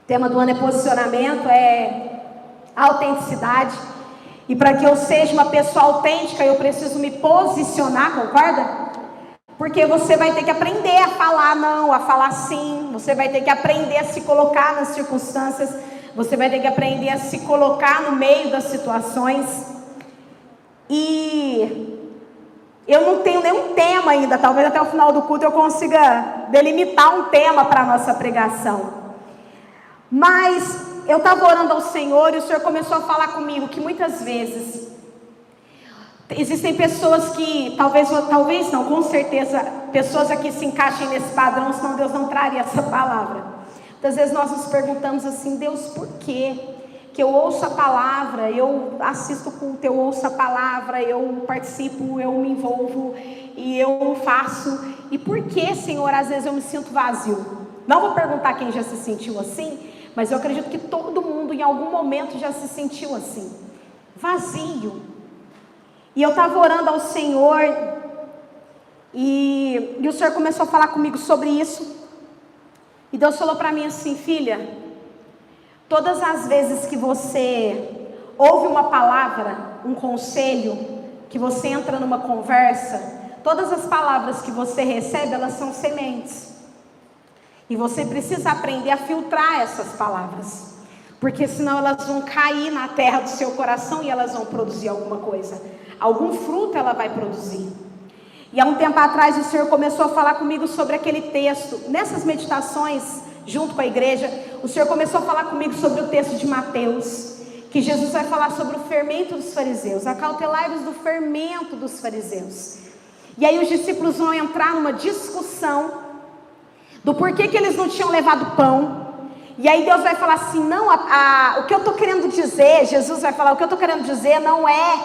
tema do ano é posicionamento, é autenticidade. E para que eu seja uma pessoa autêntica, eu preciso me posicionar, concorda? Porque você vai ter que aprender a falar não, a falar sim. Você vai ter que aprender a se colocar nas circunstâncias. Você vai ter que aprender a se colocar no meio das situações. E eu não tenho nenhum tema ainda. Talvez até o final do culto eu consiga delimitar um tema para a nossa pregação. Mas eu estava orando ao Senhor e o Senhor começou a falar comigo que muitas vezes existem pessoas que, talvez não, com certeza, pessoas aqui se encaixem nesse padrão, senão Deus não traria essa palavra. Muitas vezes nós nos perguntamos assim: Deus, por quê? Que eu ouço a palavra, eu assisto o culto, eu ouço a palavra, eu participo, eu me envolvo e eu faço. E por que, Senhor, às vezes eu me sinto vazio? Não vou perguntar quem já se sentiu assim, mas eu acredito que todo mundo em algum momento já se sentiu assim, vazio. E eu estava orando ao Senhor e o Senhor começou a falar comigo sobre isso. E Deus falou para mim assim: filha, todas as vezes que você ouve uma palavra, um conselho, que você entra numa conversa, todas as palavras que você recebe, elas são sementes. E você precisa aprender a filtrar essas palavras, porque senão elas vão cair na terra do seu coração e elas vão produzir alguma coisa. Algum fruto ela vai produzir. E há um tempo atrás o Senhor começou a falar comigo sobre aquele texto. Nessas meditações, junto com a igreja, o Senhor começou a falar comigo sobre o texto de Mateus, que Jesus vai falar sobre o fermento dos fariseus. Acautelai-vos do fermento dos fariseus. E aí os discípulos vão entrar numa discussão do porquê que eles não tinham levado pão. E aí Deus vai falar assim: não, o que eu estou querendo dizer, Jesus vai falar, o que eu estou querendo dizer não é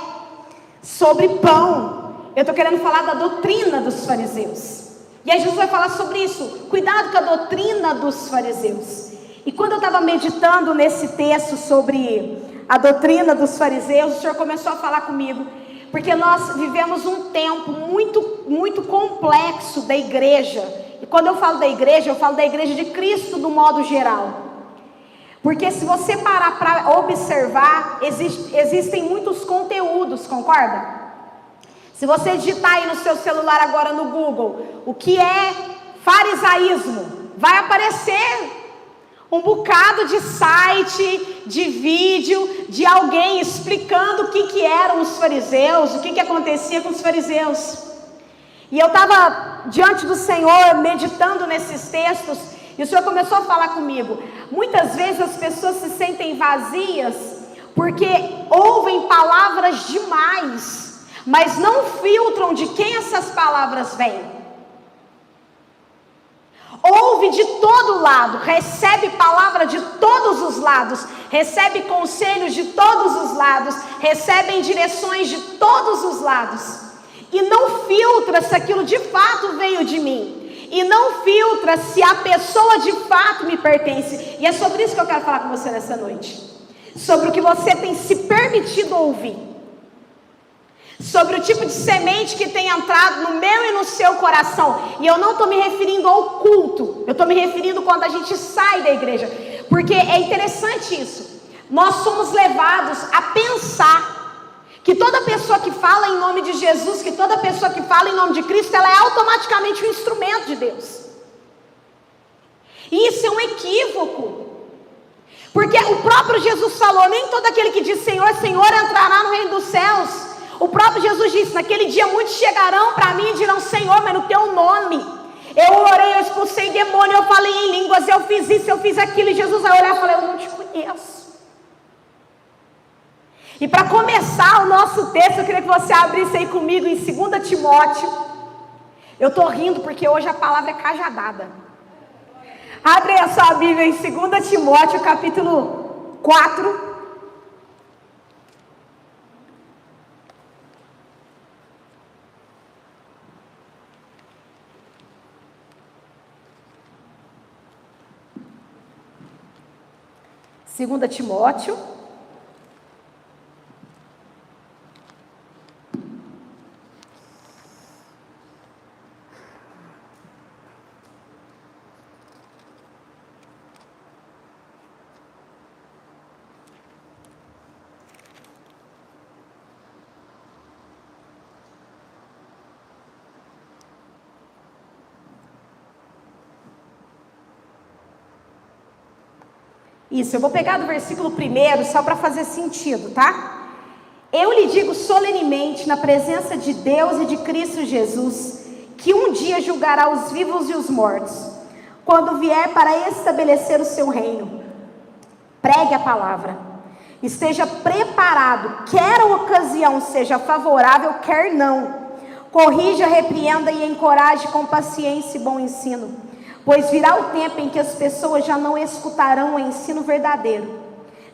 sobre pão, eu estou querendo falar da doutrina dos fariseus. E aí Jesus vai falar sobre isso, cuidado com a doutrina dos fariseus. E quando eu estava meditando nesse texto sobre a doutrina dos fariseus, o Senhor começou a falar comigo, porque nós vivemos um tempo muito complexo da igreja. E quando eu falo da igreja, eu falo da igreja de Cristo do modo geral. Porque se você parar para observar, existem muitos conteúdos, concorda? Se você digitar aí no seu celular agora no Google, o que é farisaísmo, vai aparecer um bocado de site, de vídeo, de alguém explicando o que eram os fariseus, o que acontecia com os fariseus. E eu estava diante do Senhor, meditando nesses textos, e o Senhor começou a falar comigo. Muitas vezes as pessoas se sentem vazias, porque ouvem palavras demais, mas não filtram de quem essas palavras vêm. Ouve de todo lado, recebe palavra de todos os lados, recebe conselhos de todos os lados, recebe direções de todos os lados. E não filtra se aquilo de fato veio de mim. E não filtra se a pessoa de fato me pertence. E é sobre isso que eu quero falar com você nessa noite. Sobre o que você tem se permitido ouvir. Sobre o tipo de semente que tem entrado no meu e no seu coração. E eu não estou me referindo ao culto. Eu estou me referindo quando a gente sai da igreja. Porque é interessante isso. Nós somos levados a pensar que toda pessoa que fala em nome de Jesus, que toda pessoa que fala em nome de Cristo, ela é automaticamente um instrumento de Deus. E isso é um equívoco. Porque o próprio Jesus falou: nem todo aquele que diz Senhor, Senhor entrará no reino dos céus. O próprio Jesus disse: naquele dia muitos chegarão para mim e dirão: Senhor, mas no teu nome eu orei, eu expulsei demônio, eu falei em línguas, eu fiz isso, eu fiz aquilo. E Jesus vai olhar e falar: eu não te conheço. E para começar o nosso texto, eu queria que você abrisse aí comigo em 2 Timóteo. Eu estou rindo porque hoje a palavra é cajadada. Abre aí a sua Bíblia em 2 Timóteo, capítulo 4. Segunda Timóteo, Isso, eu vou pegar do versículo 1 só para fazer sentido, tá? Eu lhe digo solenemente, na presença de Deus e de Cristo Jesus, que um dia julgará os vivos e os mortos, quando vier para estabelecer o seu reino. Pregue a palavra, esteja preparado, quer a ocasião seja favorável, quer não. Corrija, repreenda e encoraje com paciência e bom ensino, pois virá o tempo em que as pessoas já não escutarão o ensino verdadeiro,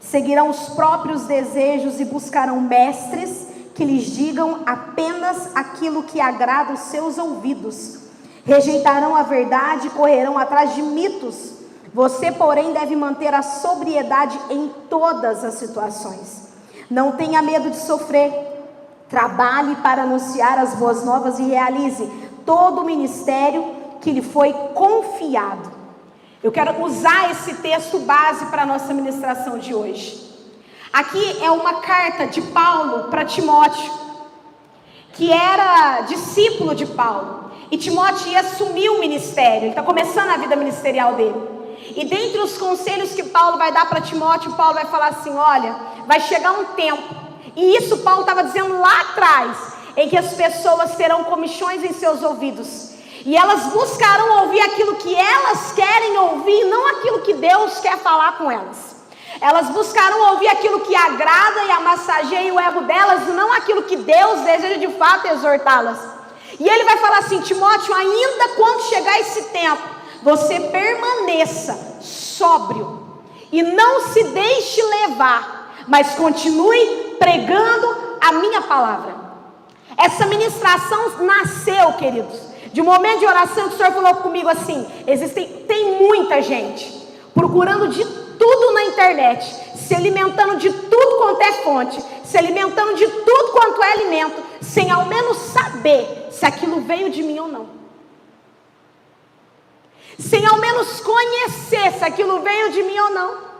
seguirão os próprios desejos e buscarão mestres que lhes digam apenas aquilo que agrada os seus ouvidos. Rejeitarão a verdade e correrão atrás de mitos. Você, porém, deve manter a sobriedade em todas as situações. Não tenha medo de sofrer. Trabalhe para anunciar as boas novas e realize todo o ministério que lhe foi confiado. Eu quero usar esse texto base para a nossa ministração de hoje. Aqui é uma carta de Paulo para Timóteo, que era discípulo de Paulo. E Timóteo ia assumir o ministério, ele está começando a vida ministerial dele. E dentre os conselhos que Paulo vai dar para Timóteo, Paulo vai falar assim: olha, vai chegar um tempo, e isso Paulo estava dizendo lá atrás, em que as pessoas terão comichões em seus ouvidos, e elas buscarão ouvir aquilo que elas querem ouvir, não aquilo que Deus quer falar com elas. Elas buscarão ouvir aquilo que agrada e amassageia o ego delas, e não aquilo que Deus deseja de fato exortá-las. E ele vai falar assim: Timóteo, ainda quando chegar esse tempo, você permaneça sóbrio e não se deixe levar, mas continue pregando a minha palavra. Essa ministração nasceu, queridos, de um momento de oração que o Senhor falou comigo assim: tem muita gente procurando de tudo na internet, se alimentando de tudo quanto é fonte, se alimentando de tudo quanto é alimento, sem ao menos saber se aquilo veio de mim ou não, sem ao menos conhecer se aquilo veio de mim ou não.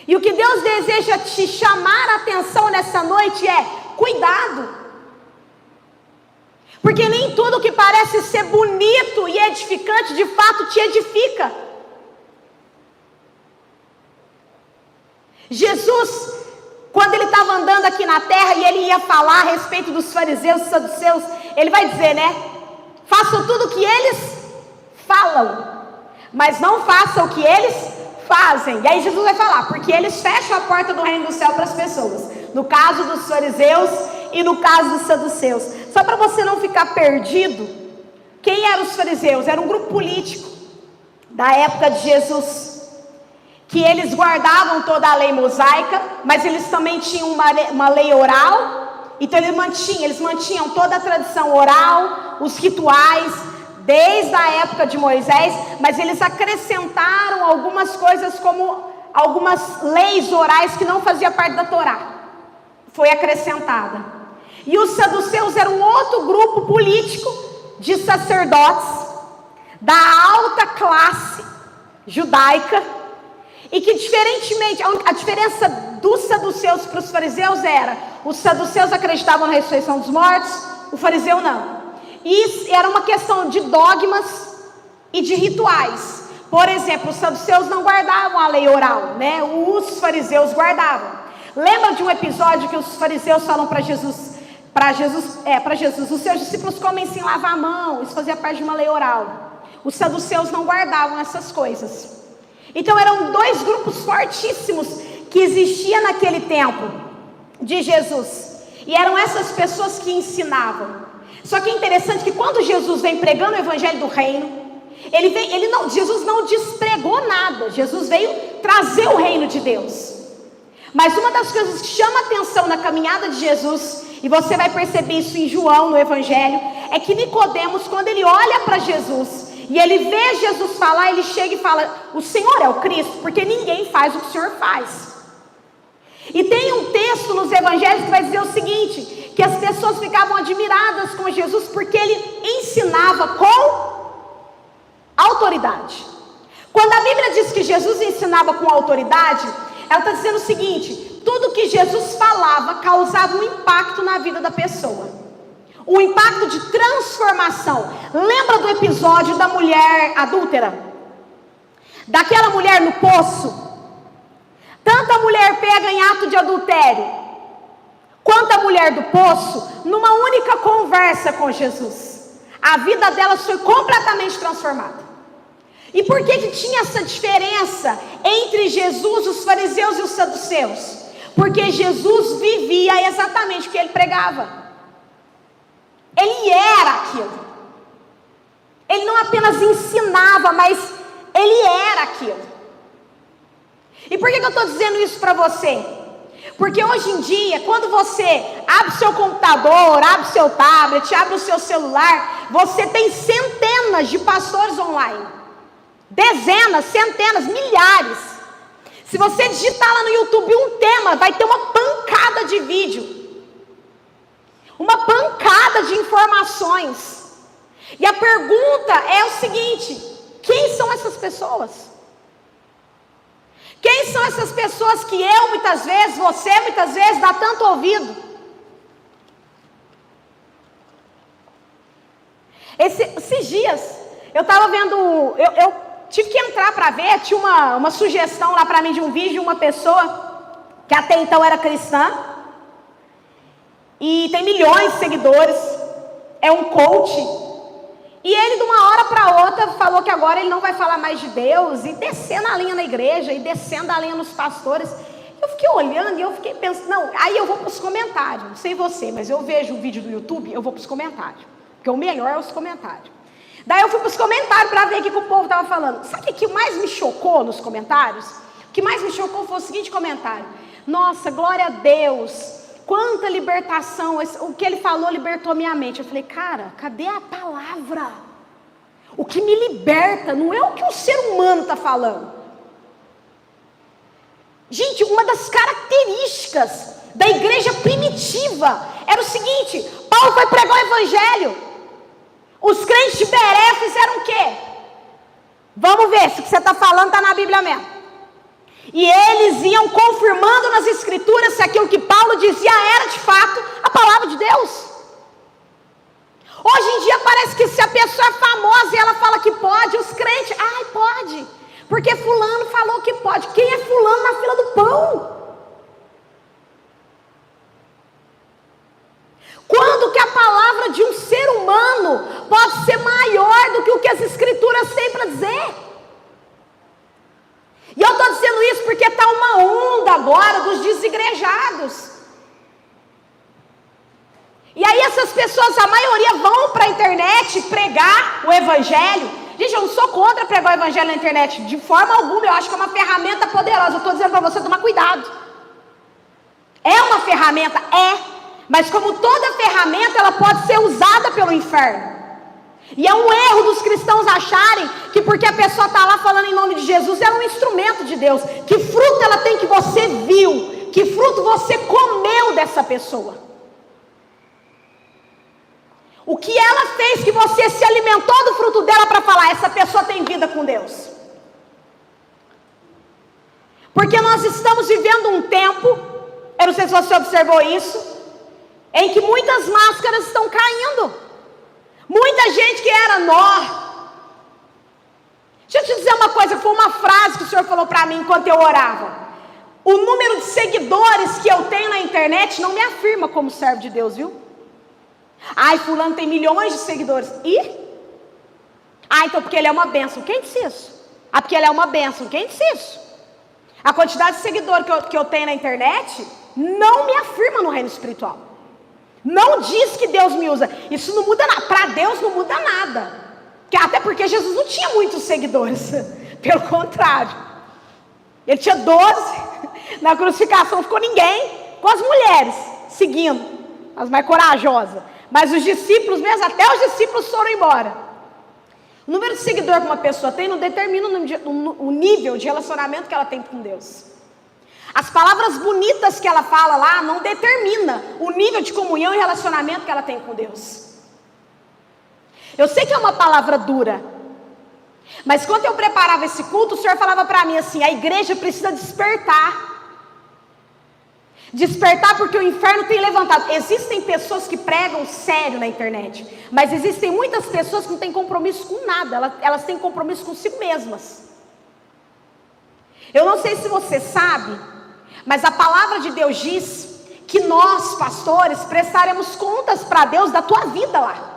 E o que Deus deseja te chamar a atenção nessa noite é: cuidado, porque nem tudo que parece ser bonito e edificante de fato te edifica. Jesus, quando ele estava andando aqui na terra e ele ia falar a respeito dos fariseus e saduceus, ele vai dizer, né: façam tudo o que eles falam, mas não façam o que eles fazem. E aí Jesus vai falar: porque eles fecham a porta do reino do céu para as pessoas, no caso dos fariseus e no caso dos saduceus. Só para você não ficar perdido, quem eram os fariseus? Era um grupo político da época de Jesus, que eles guardavam toda a lei mosaica, mas eles também tinham uma lei oral. Então eles mantinham toda a tradição oral, os rituais, desde a época de Moisés, mas eles acrescentaram algumas coisas, como algumas leis orais que não faziam parte da Torá, foi acrescentada. E os saduceus eram um outro grupo político de sacerdotes da alta classe judaica, e que diferentemente, a diferença dos saduceus para os fariseus era: os saduceus acreditavam na ressurreição dos mortos, o fariseu não. E era uma questão de dogmas e de rituais. Por exemplo, os saduceus não guardavam a lei oral, né? Os fariseus guardavam. Lembra de um episódio que os fariseus falam para Jesus, os seus discípulos comem sem lavar a mão, isso fazia parte de uma lei oral. Os saduceus não guardavam essas coisas. Então eram dois grupos fortíssimos que existiam naquele tempo de Jesus, e eram essas pessoas que ensinavam. Só que é interessante que quando Jesus vem pregando o evangelho do reino, Jesus não despregou nada, Jesus veio trazer o reino de Deus. Mas uma das coisas que chama atenção na caminhada de Jesus, e você vai perceber isso em João, no evangelho, é que Nicodemos, quando ele olha para Jesus e ele vê Jesus falar, ele chega e fala: o Senhor é o Cristo, porque ninguém faz o que o Senhor faz. E tem um texto nos evangelhos que vai dizer o seguinte, que as pessoas ficavam admiradas com Jesus porque ele ensinava com autoridade. Quando a Bíblia diz que Jesus ensinava com autoridade, ela está dizendo o seguinte: tudo que Jesus falava causava um impacto na vida da pessoa, um impacto de transformação. Lembra do episódio da mulher adúltera? daquela mulher no poço, tanto a mulher pega em ato de adultério, quanto a mulher do poço, numa única conversa com Jesus, a vida delas foi completamente transformada. E por que tinha essa diferença entre Jesus, os fariseus e os saduceus? Porque Jesus vivia exatamente o que ele pregava. Ele era aquilo. Ele não apenas ensinava, mas ele era aquilo. E por que eu estou dizendo isso para você? Porque hoje em dia, quando você abre o seu computador, abre o seu tablet, abre o seu celular, você tem centenas de pastores online. Dezenas, centenas, milhares. Se você digitar lá no YouTube um tema, vai ter uma pancada de vídeo. Uma pancada de informações. E a pergunta é o seguinte: quem são essas pessoas? Quem são essas pessoas que eu muitas vezes, você muitas vezes dá tanto ouvido? Esses dias, eu estava vendo, eu tive que entrar para ver, tinha uma sugestão lá para mim de um vídeo de uma pessoa que até então era cristã, e tem milhões de seguidores, é um coach, e ele de uma hora para outra falou que agora ele não vai falar mais de Deus, e descendo a linha na igreja, e descendo a linha nos pastores. Eu fiquei olhando e eu fiquei pensando, não, aí eu vou para os comentários, não sei você, mas eu vejo o vídeo do YouTube, eu vou para os comentários, porque o melhor é os comentários. Daí eu fui para os comentários para ver o que o povo estava falando. Sabe o que mais me chocou nos comentários? O que mais me chocou foi o seguinte comentário: nossa, glória a Deus, quanta libertação, o que ele falou libertou minha mente. Eu falei, cara, cadê a palavra? O que me liberta não é o que o ser humano está falando. Gente, uma das características da igreja primitiva era o seguinte: Paulo foi pregar o evangelho. Os crentes de Beré fizeram o quê? Vamos ver se o que você está falando está na Bíblia mesmo. E eles iam confirmando nas escrituras se aquilo que Paulo dizia era de fato a palavra de Deus. Hoje em dia parece que se a pessoa é famosa e ela fala que pode, os crentes, ai, pode, porque fulano falou que pode. Quem é fulano na fila do pão? Quando que a palavra de um ser humano pode ser maior do que o que as escrituras têm para dizer? E eu estou dizendo isso porque está uma onda agora dos desigrejados. E aí essas pessoas, a maioria, vão para a internet pregar o evangelho. Gente, eu não sou contra pregar o evangelho na internet, de forma alguma. Eu acho que é uma ferramenta poderosa. Eu estou dizendo para você tomar cuidado. É uma ferramenta? É. Mas como toda ferramenta, ela pode ser usada pelo inferno. E é um erro dos cristãos acharem que porque a pessoa está lá falando em nome de Jesus, ela é um instrumento de Deus. Que fruto ela tem que você viu? Que fruto você comeu dessa pessoa? O que ela fez que você se alimentou do fruto dela para falar, essa pessoa tem vida com Deus? Porque nós estamos vivendo um tempo, eu não sei se você observou isso, em que muitas máscaras estão caindo. Muita gente que era Deixa eu te dizer uma coisa, foi uma frase que o Senhor falou para mim enquanto eu orava. O número de seguidores que eu tenho na internet não me afirma como servo de Deus, viu? Ai, fulano tem milhões de seguidores. E? Ah, então porque ele é uma bênção. Quem disse isso? Ah, porque ele é uma bênção. Quem disse isso? A quantidade de seguidores que eu tenho na internet não me afirma no reino espiritual. Não diz que Deus me usa. Isso não muda nada. Para Deus não muda nada. Até porque Jesus não tinha muitos seguidores. Pelo contrário. Ele tinha 12. Na crucificação não ficou ninguém. Com as mulheres seguindo. As mais corajosas. Mas os discípulos mesmo, até os discípulos foram embora. O número de seguidores que uma pessoa tem não determina o nível de relacionamento que ela tem com Deus. As palavras bonitas que ela fala lá não determina o nível de comunhão e relacionamento que ela tem com Deus. Eu sei que é uma palavra dura, mas quando eu preparava esse culto, o Senhor falava para mim assim: a igreja precisa despertar. Despertar porque o inferno tem levantado. Existem pessoas que pregam sério na internet, mas existem muitas pessoas que não têm compromisso com nada. Elas têm compromisso consigo mesmas. Eu não sei se você sabe, mas a palavra de Deus diz que nós, pastores, prestaremos contas para Deus da tua vida lá.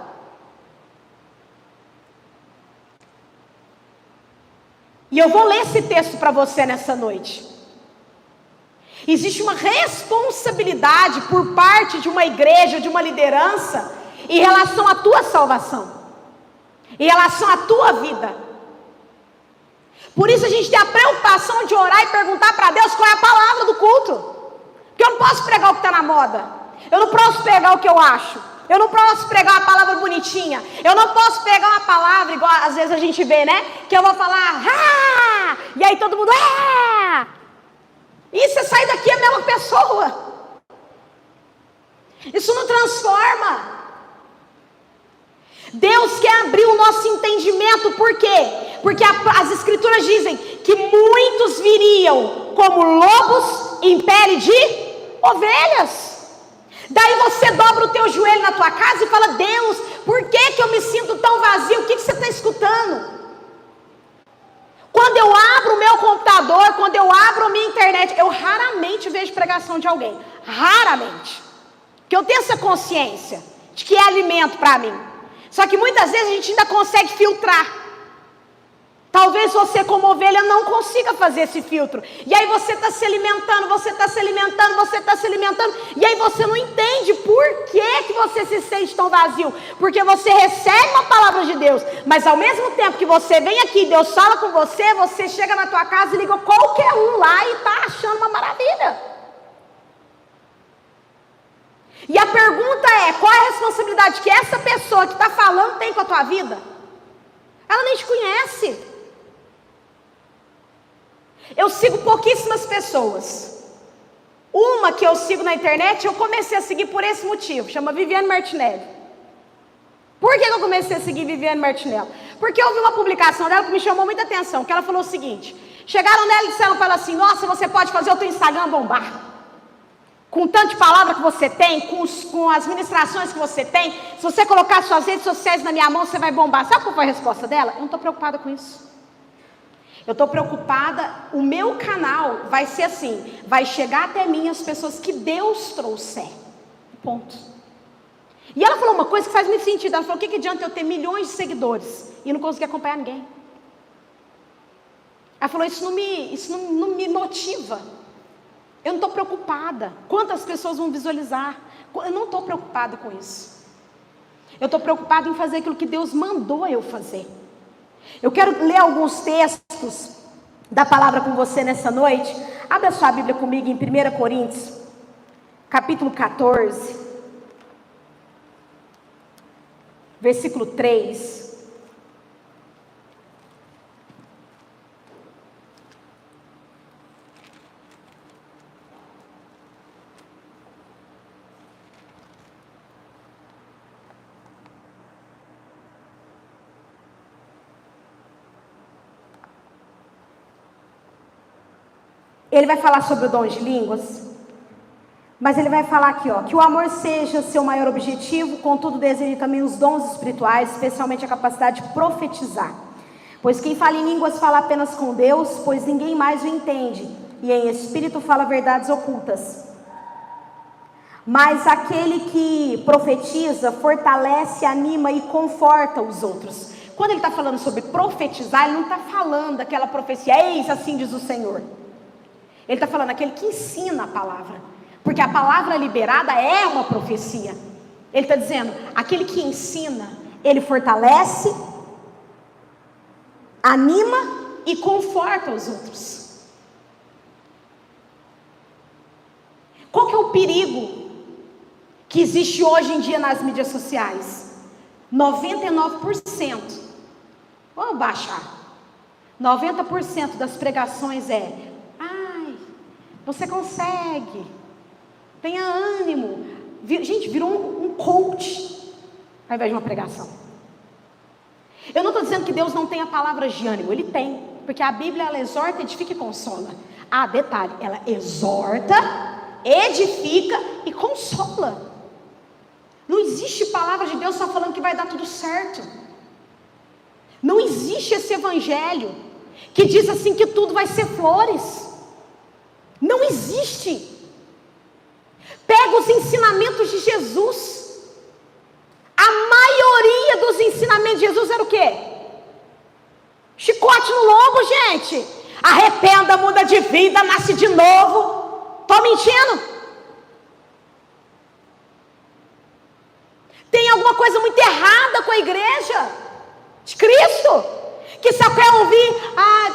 E eu vou ler esse texto para você nessa noite. Existe uma responsabilidade por parte de uma igreja, de uma liderança, em relação à tua salvação, em relação à tua vida. Por isso a gente tem a preocupação de orar e perguntar para Deus qual é a palavra do culto. Porque eu não posso pregar o que está na moda. Eu não posso pregar o que eu acho. Eu não posso pregar uma palavra bonitinha. Eu não posso pegar uma palavra, igual às vezes a gente vê, né? Que eu vou falar, ah! E aí todo mundo, ah! E você sai daqui a mesma pessoa. Isso não transforma. Deus quer abrir o nosso entendimento, por quê? Porque as escrituras dizem que muitos viriam como lobos em pele de ovelhas. Daí você dobra o teu joelho na tua casa e fala, Deus, por que eu me sinto tão vazio? O que você está escutando? Quando eu abro o meu computador, quando eu abro a minha internet, eu raramente vejo pregação de alguém. Raramente. Porque eu tenho essa consciência de que é alimento para mim. Só que muitas vezes a gente ainda consegue filtrar. Talvez você como ovelha não consiga fazer esse filtro. E aí você está se alimentando, você está se alimentando, você está se alimentando. E aí você não entende por que você se sente tão vazio. Porque você recebe uma palavra de Deus. Mas ao mesmo tempo que você vem aqui, Deus fala com você, você chega na tua casa e liga qualquer um lá e está achando uma maravilha. E a pergunta é, qual é a responsabilidade que essa pessoa que está falando tem com a tua vida? Ela nem te conhece. Eu sigo pouquíssimas pessoas. Uma que eu sigo na internet, eu comecei a seguir por esse motivo, chama Viviane Martinelli. Por que eu comecei a seguir Viviane Martinelli? Porque eu vi uma publicação dela que me chamou muita atenção, que ela falou o seguinte, chegaram nela e disseram para ela assim, nossa, você pode fazer o teu Instagram bombar. Com tanto de palavra que você tem, com as ministrações que você tem, se você colocar suas redes sociais na minha mão, você vai bombar. Sabe qual foi a resposta dela? Eu não estou preocupada com isso. Eu estou preocupada, o meu canal vai ser assim, vai chegar até mim as pessoas que Deus trouxer. Ponto. E ela falou uma coisa que faz muito sentido. Ela falou, o que adianta eu ter milhões de seguidores e não conseguir acompanhar ninguém? Ela falou, isso não me motiva. Eu não estou preocupada. Quantas pessoas vão visualizar? Eu não estou preocupada com isso. Eu estou preocupada em fazer aquilo que Deus mandou eu fazer. Eu quero ler alguns textos da palavra com você nessa noite. Abra a sua Bíblia comigo em 1 Coríntios, capítulo 14, versículo 3. Ele vai falar sobre o dom de línguas, mas ele vai falar aqui, ó, que o amor seja seu maior objetivo, contudo deseje também os dons espirituais, especialmente a capacidade de profetizar. Pois quem fala em línguas fala apenas com Deus, pois ninguém mais o entende, e em espírito fala verdades ocultas. Mas aquele que profetiza, fortalece, anima e conforta os outros. Quando ele está falando sobre profetizar, ele não está falando daquela profecia, eis assim diz o Senhor. Ele está falando aquele que ensina a palavra, porque a palavra liberada é uma profecia. Ele está dizendo, aquele que ensina, ele fortalece, anima e conforta os outros. Qual que é o perigo que existe hoje em dia nas mídias sociais? 99%, vamos baixar, 90% das pregações você consegue, tenha ânimo. Gente, virou um coach ao invés de uma pregação. Eu não estou dizendo que Deus não tenha palavras de ânimo, Ele tem, porque a Bíblia ela exorta, edifica e consola. Ah, detalhe, ela exorta, edifica e consola. Não existe palavra de Deus só falando que vai dar tudo certo. Não existe esse evangelho. que diz assim que tudo vai ser flores. Não existe. Pega os ensinamentos de Jesus. A maioria dos ensinamentos de Jesus era o quê? Chicote no lombo, gente. Arrependa, muda de vida, nasce de novo. Estou mentindo? Tem alguma coisa muito errada com a igreja de Cristo, que só quer ouvir: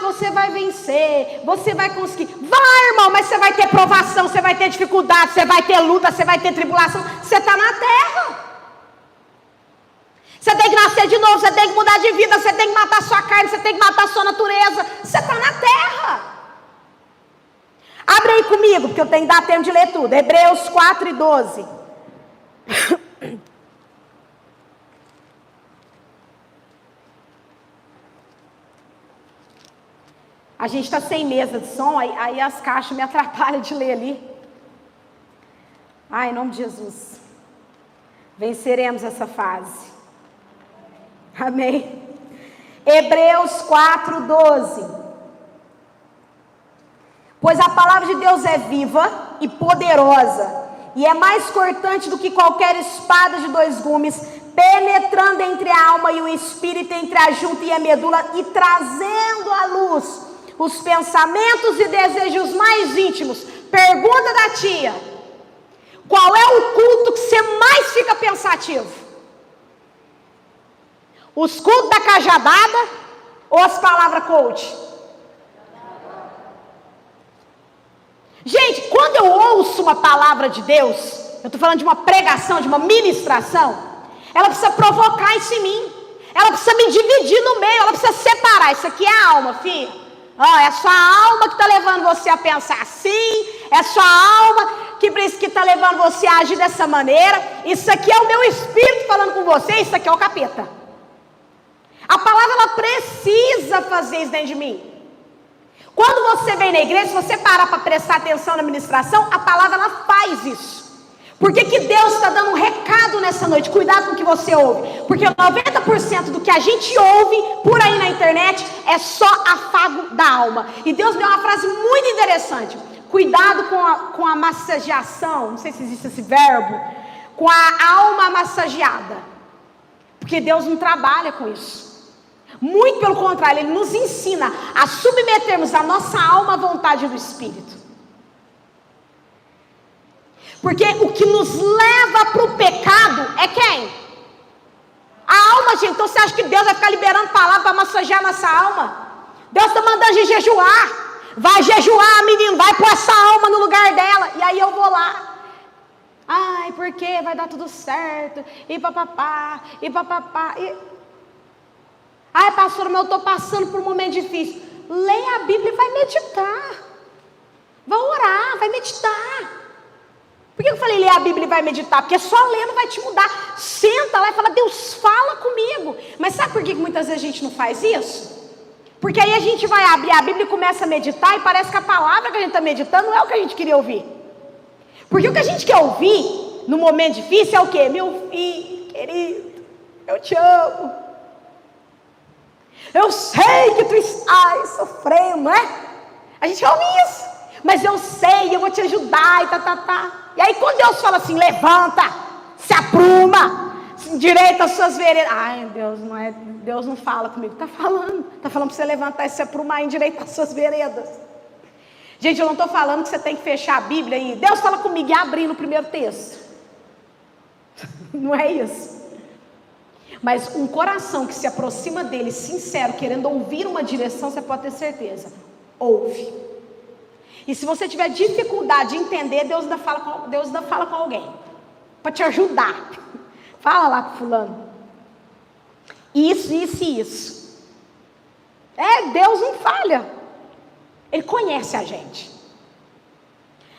você vai vencer, você vai conseguir. Vai, irmão, mas você vai ter provação, você vai ter dificuldade, você vai ter luta, você vai ter tribulação. Você está na terra. Você tem que nascer de novo, você tem que mudar de vida, você tem que matar sua carne, você tem que matar sua natureza. Você está na terra. Abre aí comigo, porque eu tenho que dar tempo de ler tudo. Hebreus 4:12. A gente está sem mesa de som, aí as caixas me atrapalham de ler ali. Em nome de Jesus. Venceremos essa fase. Amém. Hebreus 4:12. Pois a palavra de Deus é viva e poderosa, e é mais cortante do que qualquer espada de 2 gumes, penetrando entre a alma e o espírito, entre a junta e a medula, e trazendo à luz os pensamentos e desejos mais íntimos. Pergunta da tia: qual é o culto que você mais fica pensativo? Os cultos da cajadada ou as palavras coach? Gente, quando eu ouço uma palavra de Deus, eu estou falando de uma pregação, de uma ministração, ela precisa provocar isso em mim. Ela precisa me dividir no meio, ela precisa separar. Isso aqui é a alma, filha. É a sua alma que está levando você a pensar assim, é a sua alma que está levando você a agir dessa maneira. Isso aqui é o meu espírito falando com você, isso aqui é o capeta. A palavra, ela precisa fazer isso dentro de mim. Quando você vem na igreja, se você parar para prestar atenção na ministração, a palavra, ela faz isso. Por que Deus está dando um recado nessa noite? Cuidado com o que você ouve. Porque 90% do que a gente ouve por aí na internet é só afago da alma. E Deus me deu uma frase muito interessante. Cuidado com a massageação, não sei se existe esse verbo, com a alma massageada. Porque Deus não trabalha com isso. Muito pelo contrário, Ele nos ensina a submetermos a nossa alma à vontade do Espírito. Porque o que nos leva para o pecado é quem? A alma, gente. Então você acha que Deus vai ficar liberando palavra para massagear nossa alma? Deus está mandando a gente jejuar. Vai jejuar, menino, vai pôr essa alma no lugar dela. E aí eu vou lá. Porque vai dar tudo certo. E papapá, e papapá. Pastor, mas eu estou passando por um momento difícil. Leia a Bíblia e vai meditar. Vai orar, vai meditar. Por que eu falei ler a Bíblia e vai meditar? Porque só lendo vai te mudar. Senta lá e fala: Deus, fala comigo. Mas sabe por que muitas vezes a gente não faz isso? Porque aí a gente vai abrir a Bíblia e começa a meditar, e parece que a palavra que a gente está meditando não é o que a gente queria ouvir. Porque o que a gente quer ouvir no momento difícil é o quê? Meu filho, querido, eu te amo. Eu sei que tu estás sofrendo, não é? A gente ouve isso. Mas eu sei, eu vou te ajudar e tá. E aí quando Deus fala assim: levanta, se apruma, se endireita as suas veredas. Deus não fala comigo. Está falando para você levantar e se aprumar e endireitar as suas veredas. Gente, eu não estou falando que você tem que fechar a Bíblia e Deus fala comigo e abrir no primeiro texto. Não é isso. Mas um coração que se aproxima dele, sincero, querendo ouvir uma direção, você pode ter certeza, ouve. E se você tiver dificuldade de entender, Deus ainda fala com alguém, para te ajudar. Fala lá com fulano. Isso. Deus não falha. Ele conhece a gente.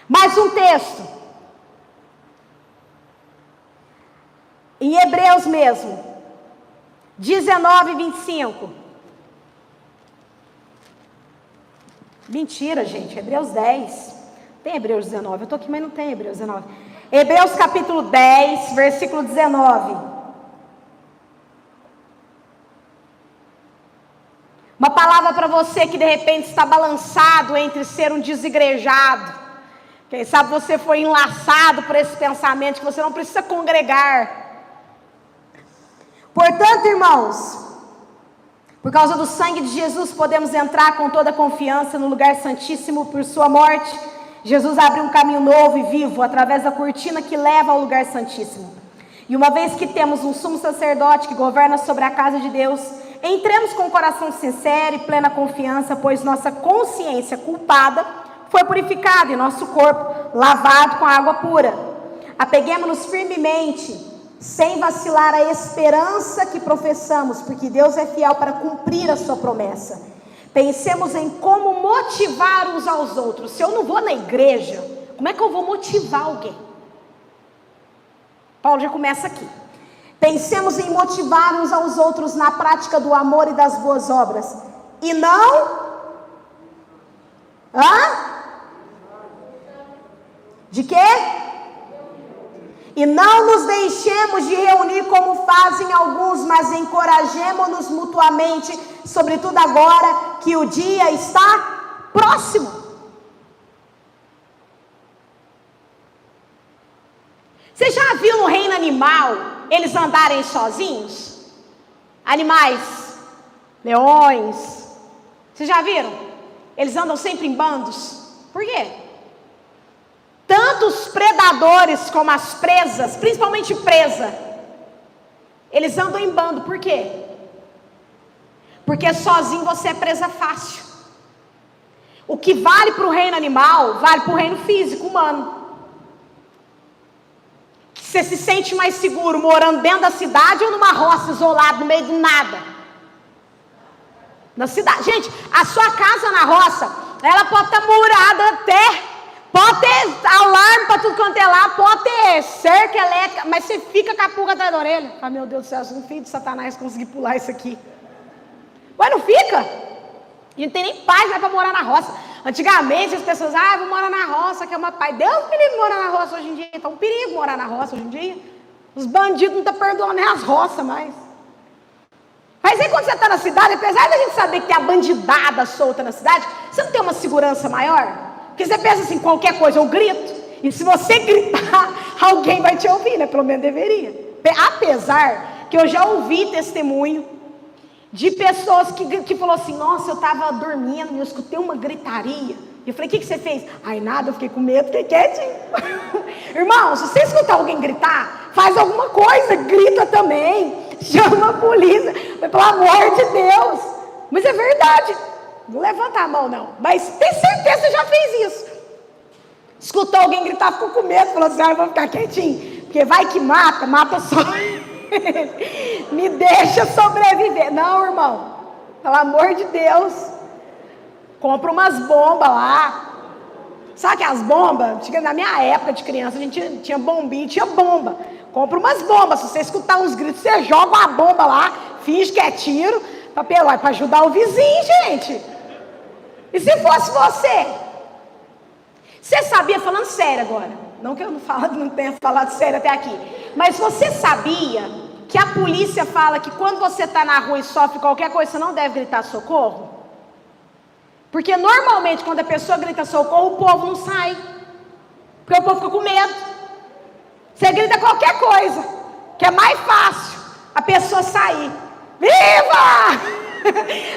Mais um texto. Em Hebreus mesmo. 19:25. Mentira, gente. Hebreus 10. Tem Hebreus 19. Eu estou aqui, mas não tem Hebreus 19. Hebreus capítulo 10, versículo 19. Uma palavra para você que de repente está balançado entre ser um desigrejado. Quem sabe você foi enlaçado por esse pensamento que você não precisa congregar. Portanto, irmãos, por causa do sangue de Jesus, podemos entrar com toda confiança no lugar santíssimo por sua morte. Jesus abriu um caminho novo e vivo através da cortina que leva ao lugar santíssimo. E uma vez que temos um sumo sacerdote que governa sobre a casa de Deus, entremos com o coração sincero e plena confiança, pois nossa consciência culpada foi purificada e nosso corpo lavado com água pura. Apeguemos-nos firmemente, sem vacilar, a esperança que professamos, porque Deus é fiel para cumprir a sua promessa. Pensemos em como motivar uns aos outros. Se eu não vou na igreja, como é que eu vou motivar alguém? Paulo já começa aqui. Pensemos em motivar uns aos outros na prática do amor e das boas obras. E não... De quê? E não nos deixemos de reunir como fazem alguns, mas encorajemo-nos mutuamente, sobretudo agora que o dia está próximo. Você já viu no reino animal eles andarem sozinhos? Animais, leões, vocês já viram? Eles andam sempre em bandos. Por quê? Tanto os predadores como as presas, principalmente presa, eles andam em bando. Por quê? Porque sozinho você é presa fácil. O que vale para o reino animal, vale para o reino físico, humano. Você se sente mais seguro morando dentro da cidade ou numa roça isolada, no meio do nada? Na cidade. Gente, a sua casa na roça, ela pode estar murada até... Pode ter alarme para tudo quanto é lá, pode ter cerca elétrica, mas você fica com a pulga atrás da orelha. Ah, meu Deus do céu, se um filho de Satanás conseguir pular isso aqui. Mas não fica? A gente tem nem paz mais para morar na roça. Antigamente as pessoas, vou morar na roça, que é uma paz. Deus me livre morar na roça hoje em dia. Então, um perigo morar na roça hoje em dia. Os bandidos não estão perdoando nem as roças mais. Mas aí quando você está na cidade, apesar da gente saber que tem a bandidada solta na cidade, você não tem uma segurança maior? Porque você pensa assim, qualquer coisa eu grito, e se você gritar, alguém vai te ouvir, né? Pelo menos deveria. Apesar que eu já ouvi testemunho de pessoas que falou assim, nossa, eu estava dormindo e eu escutei uma gritaria. E eu falei, o que você fez? Ai, nada, eu fiquei com medo, fiquei quietinho. Irmão, se você escutar alguém gritar, faz alguma coisa, grita também, chama a polícia, mas pelo amor de Deus. Mas é verdade. Não levanta a mão não, mas tem certeza que você já fez isso. Escutou alguém gritar, ficou com medo, falou assim, vou ficar quietinho, porque vai que mata só. Me deixa sobreviver. Não, irmão, pelo amor de Deus, compra umas bombas lá. Sabe que as bombas, na minha época de criança, a gente tinha bombinha, tinha bomba. Compra umas bombas, se você escutar uns gritos, você joga uma bomba lá, finge que é tiro, para ajudar o vizinho, gente. E se fosse você? Você sabia, falando sério agora, não que eu não tenha falado sério até aqui, mas você sabia que a polícia fala que quando você está na rua e sofre qualquer coisa, você não deve gritar socorro? Porque normalmente quando a pessoa grita socorro, o povo não sai, porque o povo fica com medo. Você grita qualquer coisa, que é mais fácil a pessoa sair. Viva!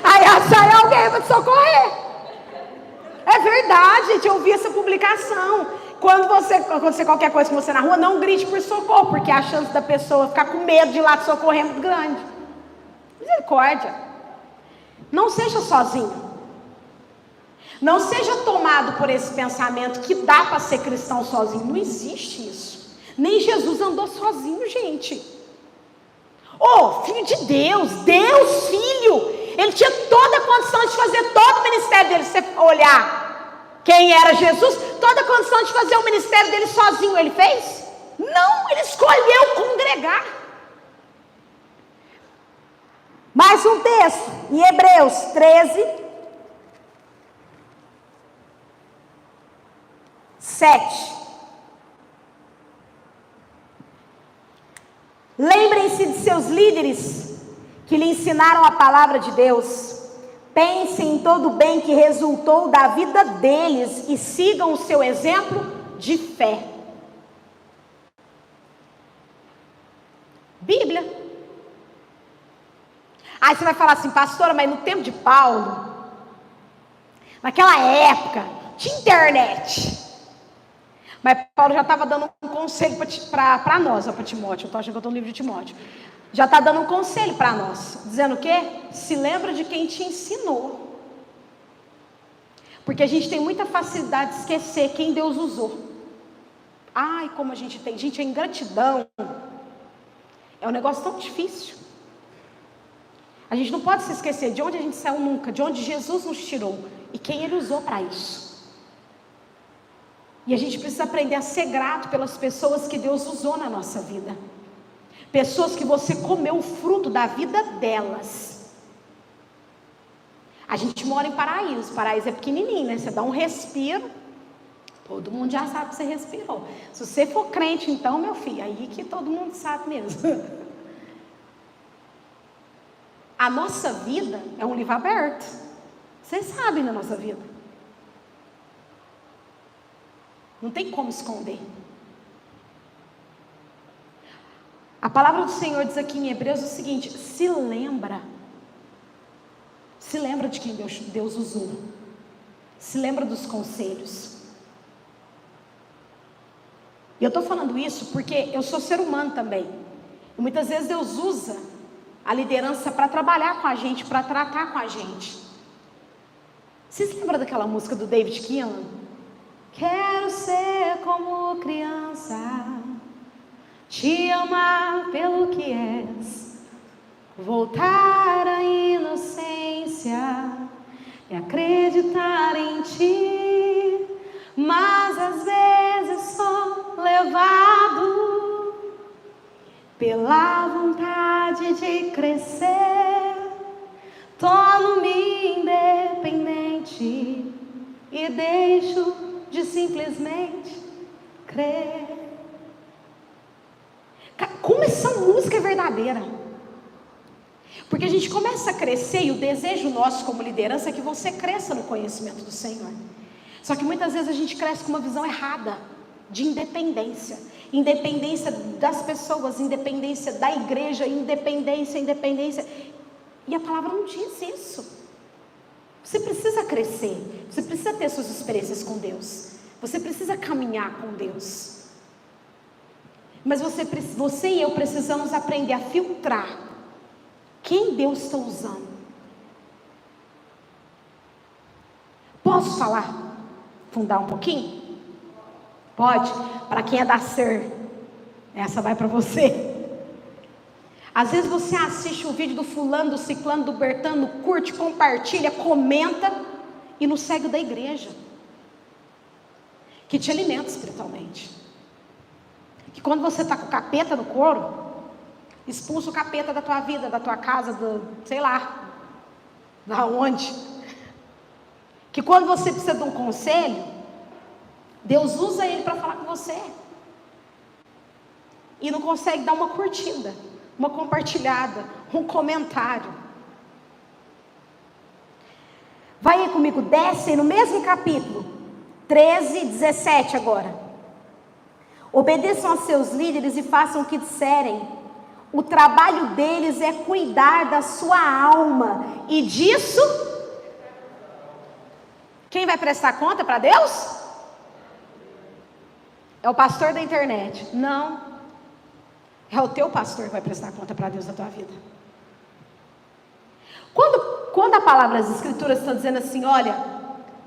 Aí sai alguém para te socorrer. É verdade, gente, eu vi essa publicação. Quando acontecer qualquer coisa com você na rua, não grite por socorro, porque a chance da pessoa ficar com medo de ir lá te socorrer é muito grande. Misericórdia. Não seja sozinho. Não seja tomado por esse pensamento que dá para ser cristão sozinho. Não existe isso. Nem Jesus andou sozinho, gente. Filho de Deus, Filho. Ele tinha toda a condição de fazer todo o ministério dele. Se você olhar quem era Jesus, toda a condição de fazer o ministério dele sozinho. Ele fez? Não, ele escolheu congregar. Mais um texto, em Hebreus 13, 7. Lembrem-se de seus líderes que lhe ensinaram a palavra de Deus. Pensem em todo o bem que resultou da vida deles e sigam o seu exemplo de fé. Bíblia. Aí você vai falar assim, pastora, mas no tempo de Paulo, naquela época, tinha internet. Mas Paulo já estava dando um conselho para nós, para Timóteo. Eu estou achando que eu estou no livro de Timóteo. Já está dando um conselho para nós. Dizendo o quê? Se lembra de quem te ensinou. Porque a gente tem muita facilidade de esquecer quem Deus usou. Ai, como a gente tem. Gente, a ingratidão é um negócio tão difícil. A gente não pode se esquecer de onde a gente saiu nunca, de onde Jesus nos tirou e quem Ele usou para isso. E a gente precisa aprender a ser grato pelas pessoas que Deus usou na nossa vida. Pessoas que você comeu o fruto da vida delas. A gente mora em Paraíso. Paraíso é pequenininho, né? Você dá um respiro, todo mundo já sabe que você respirou. Se você for crente, então, meu filho, aí que todo mundo sabe mesmo. A nossa vida é um livro aberto. Vocês sabem da nossa vida. Não tem como esconder. A palavra do Senhor diz aqui em Hebreus o seguinte: se lembra de quem Deus usou, se lembra dos conselhos. E eu estou falando isso porque eu sou ser humano também, e muitas vezes Deus usa a liderança para trabalhar com a gente, para tratar com a gente. Vocês lembram daquela música do David Keelan? Quero ser como criança, te amar pelo que és, voltar à inocência e acreditar em ti, mas às vezes sou levado pela vontade de crescer, torno-me independente e deixo de simplesmente crer. Como essa música é verdadeira. Porque a gente começa a crescer e o desejo nosso como liderança é que você cresça no conhecimento do Senhor. Só que muitas vezes a gente cresce com uma visão errada de independência. Independência das pessoas, independência da igreja, independência. E a palavra não diz isso. Você precisa crescer, você precisa ter suas experiências com Deus, você precisa caminhar com Deus. Mas você e eu precisamos aprender a filtrar quem Deus está usando. Posso falar? Fundar um pouquinho? Pode? Para quem é da SER, essa vai para você. Às vezes você assiste o vídeo do fulano, do ciclano, do bertano, curte, compartilha, comenta e não segue o da igreja, que te alimenta espiritualmente. Que quando você está com o capeta no couro, expulsa o capeta da tua vida, da tua casa, sei lá, da onde. Que quando você precisa de um conselho, Deus usa ele para falar com você. E não consegue dar uma curtida, uma compartilhada, um comentário. Vai aí comigo, desce no mesmo capítulo, 13, 17 agora. Obedeçam a seus líderes e façam o que disserem. O trabalho deles é cuidar da sua alma. E disso, quem vai prestar conta para Deus? É o pastor da internet? Não. É o teu pastor que vai prestar conta para Deus da tua vida. Quando a palavra das escrituras está dizendo assim, olha,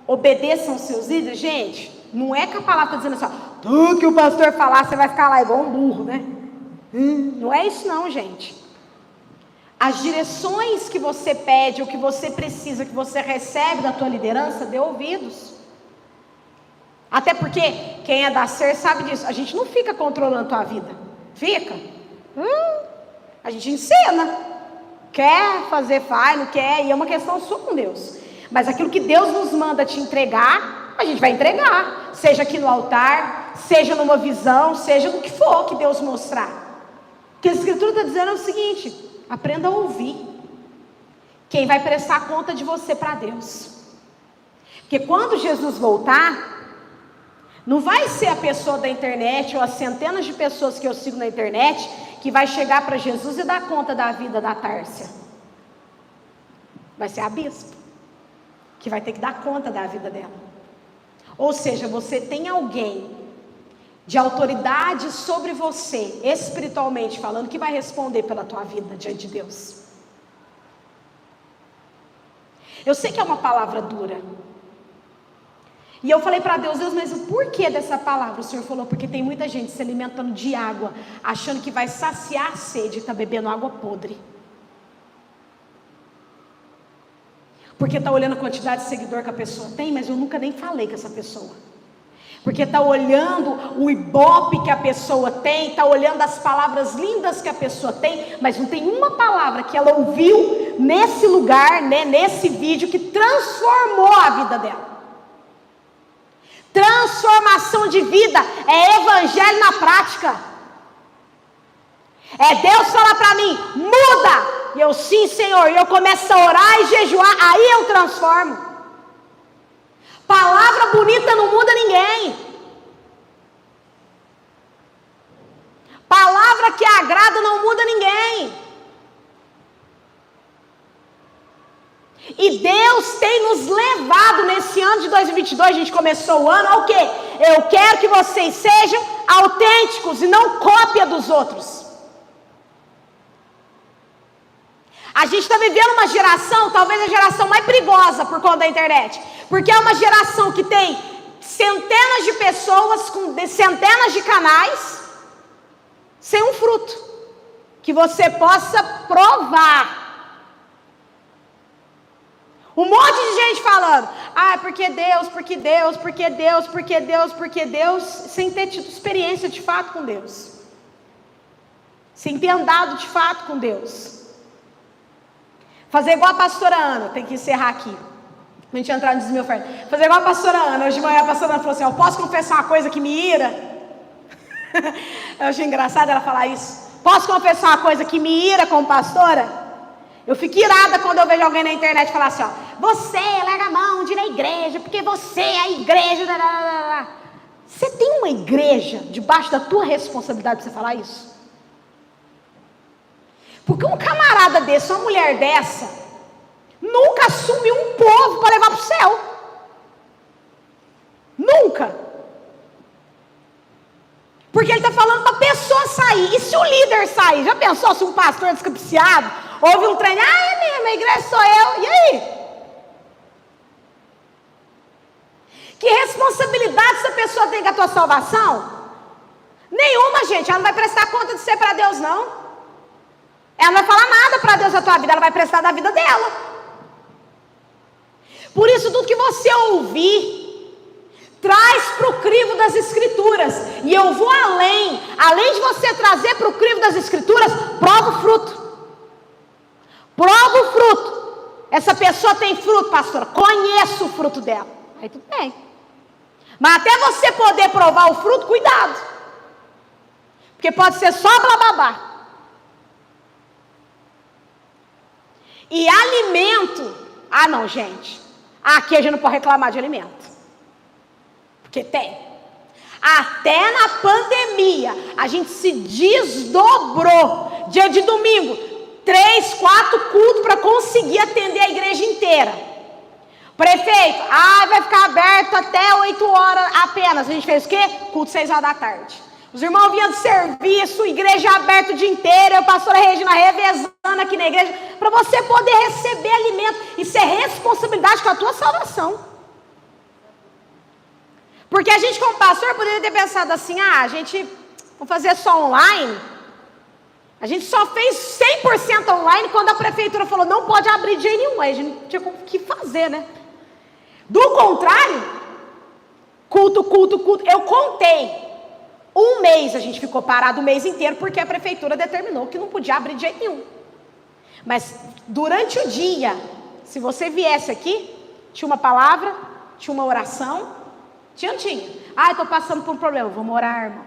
obedeçam os seus líderes, gente, não é que a palavra está dizendo assim, ó, tudo que o pastor falar, você vai ficar lá igual um burro, né? Não é isso não, gente. As direções que você pede, o que você precisa, que você recebe da tua liderança, dê ouvidos. Até porque, quem é da SER sabe disso, a gente não fica controlando a tua vida. Fica? A gente ensina. Quer fazer, faz, não quer, e é uma questão sua com Deus. Mas aquilo que Deus nos manda te entregar, a gente vai entregar. Seja aqui no altar, seja numa visão, seja no que for que Deus mostrar. O que a Escritura está dizendo é o seguinte: aprenda a ouvir. quem vai prestar conta de você para Deus. Porque quando Jesus voltar, não vai ser a pessoa da internet ou as centenas de pessoas que eu sigo na internet que vai chegar para Jesus e dar conta da vida da Tárcia. Vai ser a bispa que vai ter que dar conta da vida dela. Ou seja, você tem alguém de autoridade sobre você, espiritualmente falando, que vai responder pela tua vida diante de Deus. Eu sei que é uma palavra dura. E eu falei para Deus, mas o porquê dessa palavra? O Senhor falou, porque tem muita gente se alimentando de água, achando que vai saciar a sede e está bebendo água podre. Porque está olhando a quantidade de seguidor que a pessoa tem, mas eu nunca nem falei com essa pessoa. Porque está olhando o ibope que a pessoa tem, está olhando as palavras lindas que a pessoa tem, mas não tem uma palavra que ela ouviu nesse lugar, né, nesse vídeo, que transformou a vida dela. Transformação de vida é evangelho na prática. É Deus falar para mim, muda! E eu, sim, Senhor, e eu começo a orar e jejuar, aí eu transformo. Palavra bonita não muda ninguém. Palavra que agrada não muda ninguém. E Deus tem nos levado nesse ano de 2022, a gente começou o ano ao quê? Eu quero que vocês sejam autênticos e não cópia dos outros. A gente está vivendo uma geração, talvez a geração mais perigosa por conta da internet, porque é uma geração que tem centenas de pessoas com centenas de canais, sem um fruto que você possa provar. Um monte de gente falando, porque Deus, porque Deus, porque Deus, porque Deus, porque Deus, sem ter tido experiência de fato com Deus, sem ter andado de fato com Deus. Fazer igual a pastora Ana, tem que encerrar aqui, a gente entrar no desmio oferta. Fazer igual a pastora Ana, hoje de manhã a pastora Ana falou assim, eu posso confessar uma coisa que me ira? Eu achei engraçado ela falar isso. Posso confessar uma coisa que me ira como pastora? Eu fico irada quando eu vejo alguém na internet falar assim, você larga a mão de ir na igreja, porque você é a igreja. Você tem uma igreja debaixo da tua responsabilidade para você falar isso? Porque um camarada desse, uma mulher dessa, nunca assume um povo para levar para o céu. Nunca. Porque ele está falando para a pessoa sair. E se o líder sair? Já pensou se um pastor descapiciado ouve um treino? É mesmo, a igreja sou eu. E aí? Que responsabilidade essa pessoa tem com a tua salvação? Nenhuma, gente. Ela não vai prestar conta de ser para Deus, não. Ela não vai falar nada para Deus da tua vida. Ela vai prestar da vida dela. Por isso, tudo que você ouvir, traz para o crivo das Escrituras. E eu vou além de você trazer para o crivo das Escrituras, prova o fruto. Prova o fruto. Essa pessoa tem fruto, pastora. Conheço o fruto dela. Aí tudo bem. Mas até você poder provar o fruto, cuidado. Porque pode ser só blababá. E alimento. Não, gente. Aqui a gente não pode reclamar de alimento. Porque tem. Até na pandemia, a gente se desdobrou. Dia de domingo, 3, 4 cultos para conseguir atender a igreja inteira. Prefeito, vai ficar aberto até 8 horas apenas. A gente fez o quê? Culto 6 horas da tarde. Os irmãos vinham de serviço, igreja aberta o dia inteiro, a pastora Regina revezando aqui na igreja, para você poder receber alimento. Isso é responsabilidade com a tua salvação. Porque a gente, como pastor, poderia ter pensado assim, a gente, vamos fazer só online. A gente só fez 100% online quando a prefeitura falou, não pode abrir de jeito nenhum. Aí a gente não tinha o que fazer, né? Do contrário, culto. Eu contei. Um mês a gente ficou parado o mês inteiro, porque a prefeitura determinou que não podia abrir de jeito nenhum. Mas durante o dia, se você viesse aqui, tinha uma palavra, tinha uma oração. Tinha? Estou passando por um problema. Vamos orar, irmão.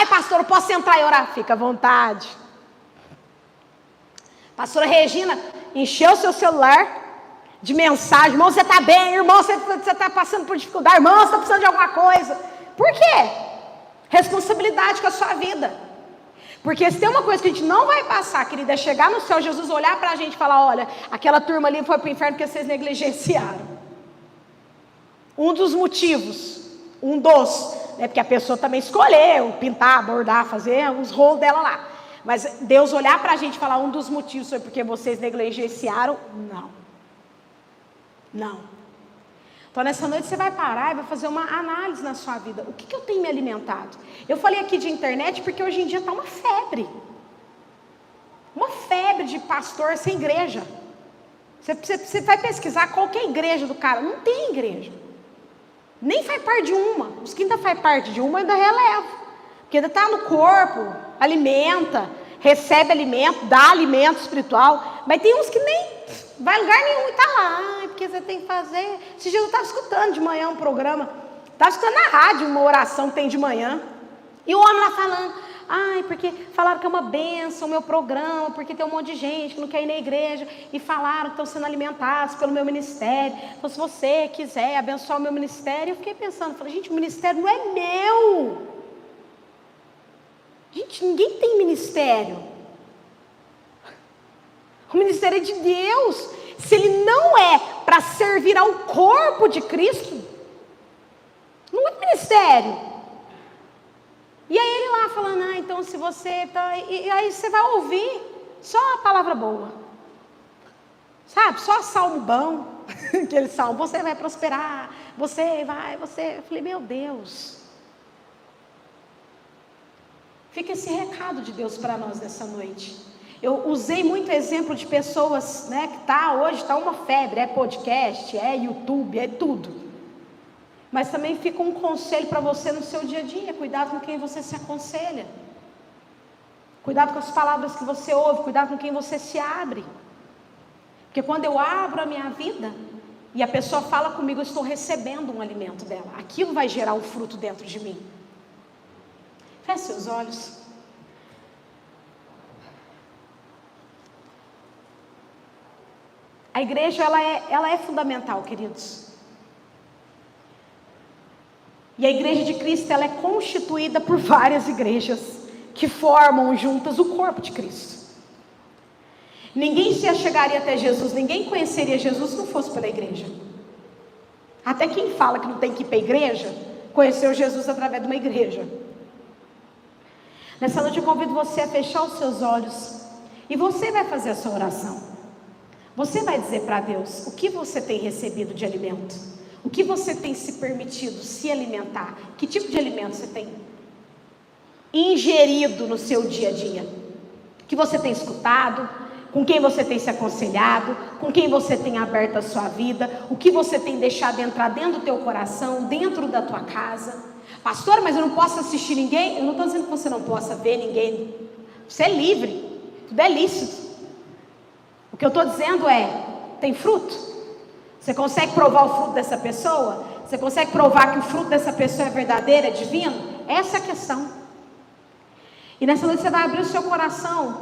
Pastor, eu posso entrar e orar? Fica à vontade. Pastora Regina encheu o seu celular de mensagem: irmão, você está bem? Irmão, você está passando por dificuldade? Irmão, você está precisando de alguma coisa? Por quê? Responsabilidade com a sua vida. Porque se tem uma coisa que a gente não vai passar, querida, é chegar no céu, Jesus olhar para a gente e falar: olha, aquela turma ali foi para o inferno porque vocês negligenciaram. Um dos motivos, porque a pessoa também escolheu pintar, bordar, fazer os rolos dela lá. Mas Deus olhar para a gente e falar: um dos motivos foi porque vocês negligenciaram? Não. Então nessa noite você vai parar e vai fazer uma análise na sua vida. O que eu tenho me alimentado? Eu falei aqui de internet porque hoje em dia está uma febre. Uma febre de pastor sem igreja. Você vai pesquisar qual que é a igreja do cara. Não tem igreja. Nem faz parte de uma. Os que ainda faz parte de uma ainda releva. Porque ainda está no corpo, alimenta, recebe alimento, dá alimento espiritual. Mas tem uns que nem vai em lugar nenhum e está lá. Porque você tem que fazer. Esse dia eu estava escutando de manhã um programa. Estava escutando na rádio uma oração que tem de manhã. E o homem lá falando: porque falaram que é uma bênção o meu programa, porque tem um monte de gente que não quer ir na igreja, e falaram que estão sendo alimentados pelo meu ministério. Então, se você quiser abençoar o meu ministério, eu fiquei pensando, falei: gente, o ministério não é meu. Gente, ninguém tem ministério. O ministério é de Deus. Se ele não é para servir ao corpo de Cristo, não é ministério. E aí ele lá falando: então se você está... E aí você vai ouvir só a palavra boa. Sabe? Só salmo bom. Aquele salmo: você vai prosperar, você. Eu falei: meu Deus. Fica esse recado de Deus para nós nessa noite. Eu usei muito exemplo de pessoas, né, que hoje está uma febre, é podcast, é YouTube, é tudo. Mas também fica um conselho para você no seu dia a dia: cuidado com quem você se aconselha. Cuidado com as palavras que você ouve, cuidado com quem você se abre. Porque quando eu abro a minha vida e a pessoa fala comigo, eu estou recebendo um alimento dela. Aquilo vai gerar um fruto dentro de mim. Feche seus olhos. A igreja, ela é fundamental, queridos. E a igreja de Cristo, ela é constituída por várias igrejas que formam juntas o corpo de Cristo. Ninguém se chegaria até Jesus, ninguém conheceria Jesus se não fosse pela igreja. Até quem fala que não tem que ir para a igreja, conheceu Jesus através de uma igreja. Nessa noite eu convido você a fechar os seus olhos e você vai fazer a sua oração. Você vai dizer para Deus o que você tem recebido de alimento, o que você tem se permitido se alimentar, que tipo de alimento você tem ingerido no seu dia a dia, o que você tem escutado, com quem você tem se aconselhado, com quem você tem aberto a sua vida, o que você tem deixado entrar dentro do teu coração, dentro da tua casa. Pastora, mas eu não posso assistir ninguém? Eu não estou dizendo que você não possa ver ninguém, você é livre, tudo é lícito. O que eu estou dizendo é: tem fruto? Você consegue provar o fruto dessa pessoa? Você consegue provar que o fruto dessa pessoa é verdadeiro, é divino? Essa é a questão. E nessa noite você vai abrir o seu coração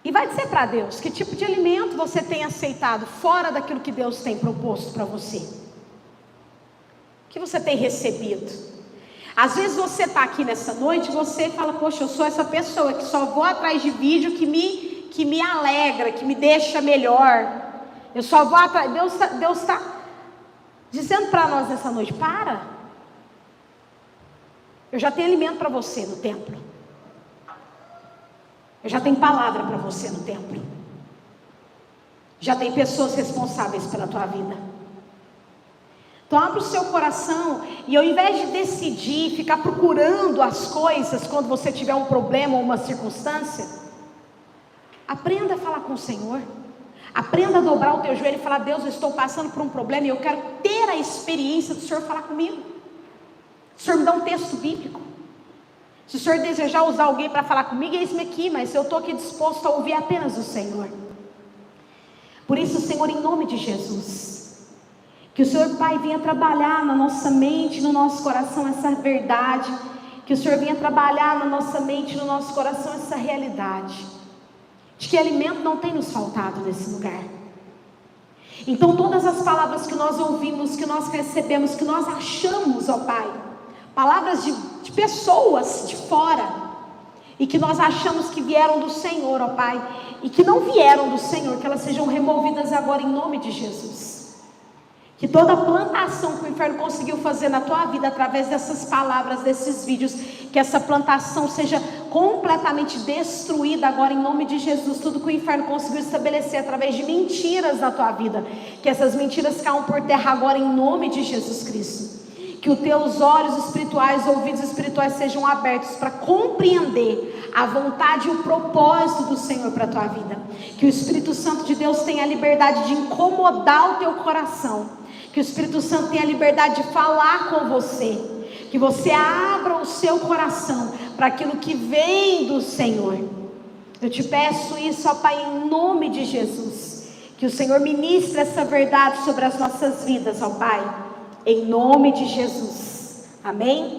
e vai dizer para Deus que tipo de alimento você tem aceitado fora daquilo que Deus tem proposto para você. O que você tem recebido? Às vezes você está aqui nessa noite e você fala: poxa, eu sou essa pessoa que só vou atrás de vídeo que me alegra, que me deixa melhor. Eu só vou atrás. Deus está dizendo para nós nessa noite: para. Eu já tenho alimento para você no templo. Eu já tenho palavra para você no templo. Já tem pessoas responsáveis pela tua vida. Então abre o seu coração e ao invés de decidir, ficar procurando as coisas quando você tiver um problema ou uma circunstância, aprenda a falar com o Senhor. Aprenda a dobrar o teu joelho e falar: Deus, eu estou passando por um problema e eu quero ter a experiência do Senhor falar comigo. O Senhor me dá um texto bíblico. Se o Senhor desejar usar alguém para falar comigo, eis-me aqui, mas eu estou aqui disposto a ouvir apenas o Senhor. Por isso, Senhor, em nome de Jesus, que o Senhor Pai venha trabalhar na nossa mente, no nosso coração essa verdade, que o Senhor venha trabalhar na nossa mente, no nosso coração essa realidade. de que alimento não tem nos faltado nesse lugar. Então todas as palavras que nós ouvimos, que nós recebemos, que nós achamos, ó Pai, palavras de pessoas de fora, e que nós achamos que vieram do Senhor, ó Pai, e que não vieram do Senhor, que elas sejam removidas agora em nome de Jesus. Que toda plantação que o inferno conseguiu fazer na tua vida através dessas palavras, desses vídeos, que essa plantação seja completamente destruída agora em nome de Jesus. Tudo que o inferno conseguiu estabelecer através de mentiras na tua vida, que essas mentiras caiam por terra agora em nome de Jesus Cristo. Que os teus olhos espirituais, ouvidos espirituais sejam abertos para compreender a vontade e o propósito do Senhor para a tua vida. Que o Espírito Santo de Deus tenha a liberdade de incomodar o teu coração. Que o Espírito Santo tenha a liberdade de falar com você. Que você abra o seu coração para aquilo que vem do Senhor. Eu te peço isso, ó Pai, em nome de Jesus. Que o Senhor ministre essa verdade sobre as nossas vidas, ó Pai. Em nome de Jesus. Amém?